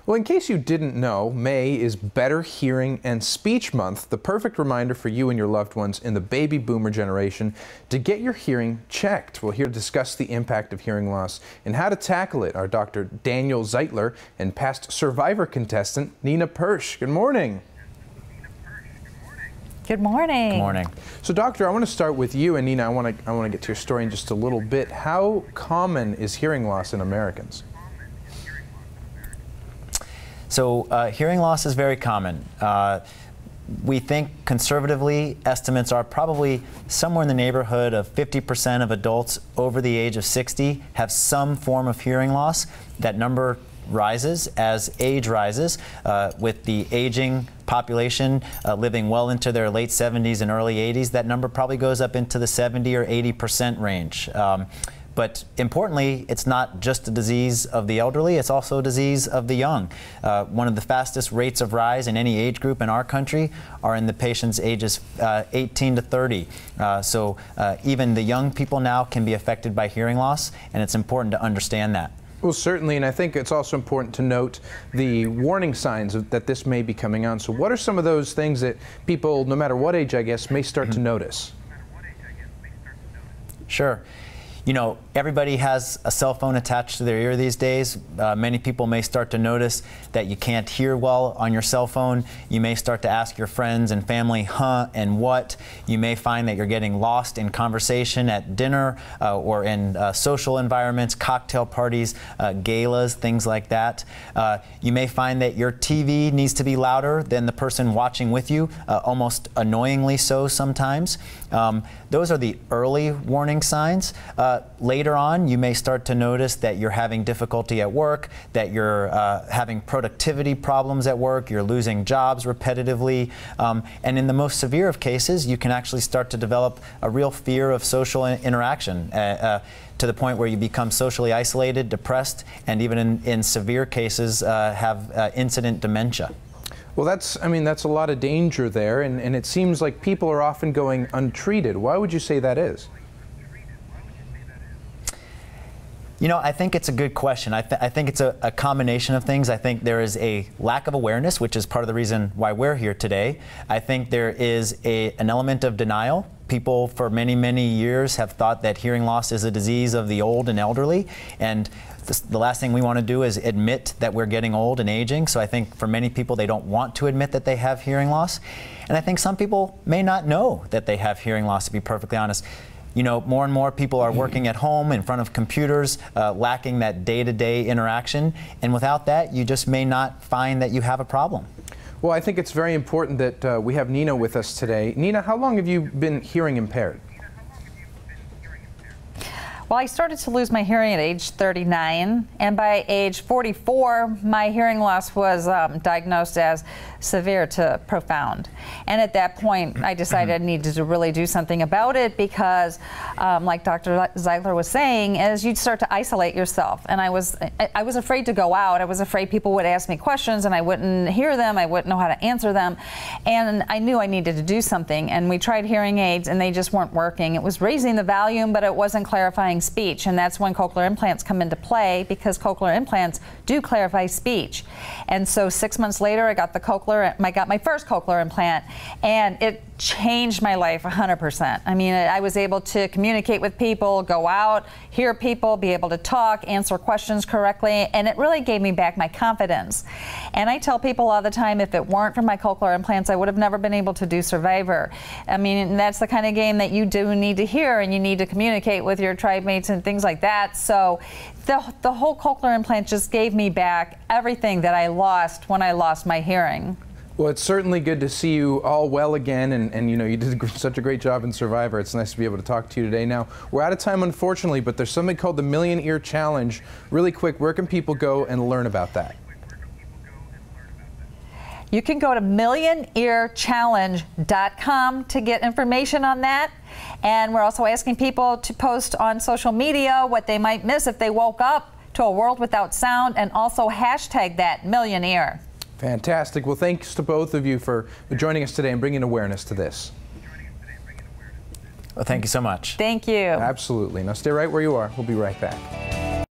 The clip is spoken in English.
Well, in case you didn't know, May is Better Hearing and Speech Month, the perfect reminder for you and your loved ones in the baby boomer generation to get your hearing checked. We're here to discuss the impact of hearing loss and how to tackle it. Our Dr. Daniel Zeitler and past Survivor contestant Nina Persch. Good morning. Good morning. Good morning. So, Doctor, I want to start with you, and Nina, I want to get to your story in just a little bit. How common is hearing loss in Americans? So hearing loss is very common. We think conservatively estimates are probably somewhere in the neighborhood of 50% of adults over the age of 60 have some form of hearing loss. That number rises as age rises, with the aging population living well into their late 70s and early 80s. That number probably goes up into the 70 or 80% range. But importantly, it's not just a disease of the elderly, it's also a disease of the young. One of the fastest rates of rise in any age group in our country are in the patients ages 18 to 30. So even the young people now can be affected by hearing loss, and it's important to understand that. Well, certainly, and I think it's also important to note the warning signs that this may be coming on. So what are some of those things that people, no matter what age, I guess, may start to notice? Sure. You know, everybody has a cell phone attached to their ear these days. Many people may start to notice that you can't hear well on your cell phone. You may start to ask your friends and family, huh, and what. You may find that you're getting lost in conversation at dinner or in social environments, cocktail parties, galas, things like that. You may find that your TV needs to be louder than the person watching with you, almost annoyingly so sometimes. Those are the early warning signs. Later on, you may start to notice that you're having difficulty at work, that you're having productivity problems at work, you're losing jobs repetitively, and in the most severe of cases, you can actually start to develop a real fear of social interaction to the point where you become socially isolated, depressed, and even in severe cases have incident dementia. Well, that's a lot of danger there, and it seems like people are often going untreated. Why would you say that is? You know, I think it's a good question. I think it's a combination of things. I think there is a lack of awareness, which is part of the reason why we're here today. I think there is an element of denial. People for many, many years have thought that hearing loss is a disease of the old and elderly, and the last thing we want to do is admit that we're getting old and aging. So I think for many people, they don't want to admit that they have hearing loss. And I think some people may not know that they have hearing loss, to be perfectly honest. You know, more and more people are working at home in front of computers, lacking that day-to-day interaction. And without that, you just may not find that you have a problem. Well, I think it's very important that we have Nina with us today. Nina, how long have you been hearing impaired? Well, I started to lose my hearing at age 39, and by age 44, my hearing loss was diagnosed as severe to profound. And at that point, I decided I needed to really do something about it because, like Dr. Zeitler was saying, as you'd start to isolate yourself. And I was afraid to go out. I was afraid people would ask me questions and I wouldn't hear them. I wouldn't know how to answer them. And I knew I needed to do something. And we tried hearing aids and they just weren't working. It was raising the volume, but it wasn't clarifying speech. And that's when cochlear implants come into play, because cochlear implants do clarify speech. And so 6 months later, I got my first cochlear implant, and it changed my life 100%. I mean, I was able to communicate with people, go out, hear people, be able to talk, answer questions correctly, and it really gave me back my confidence. And I tell people all the time, if it weren't for my cochlear implants, I would have never been able to do Survivor. I mean, that's the kind of game that you do need to hear, and you need to communicate with your tribe mates and things like that. So the whole cochlear implant just gave me back everything that I lost when I lost my hearing. Well, it's certainly good to see you all well again, and you know, you did such a great job in Survivor. It's nice to be able to talk to you today. Now, we're out of time, unfortunately, but there's something called the Million Ear Challenge. Really quick, where can people go and learn about that? You can go to millionearchallenge.com to get information on that. And we're also asking people to post on social media what they might miss if they woke up to a world without sound, and also hashtag that #MillionEar. Fantastic. Well, thanks to both of you for joining us today and bringing awareness to this. Well, thank you so much. Thank you. Absolutely. Now stay right where you are. We'll be right back.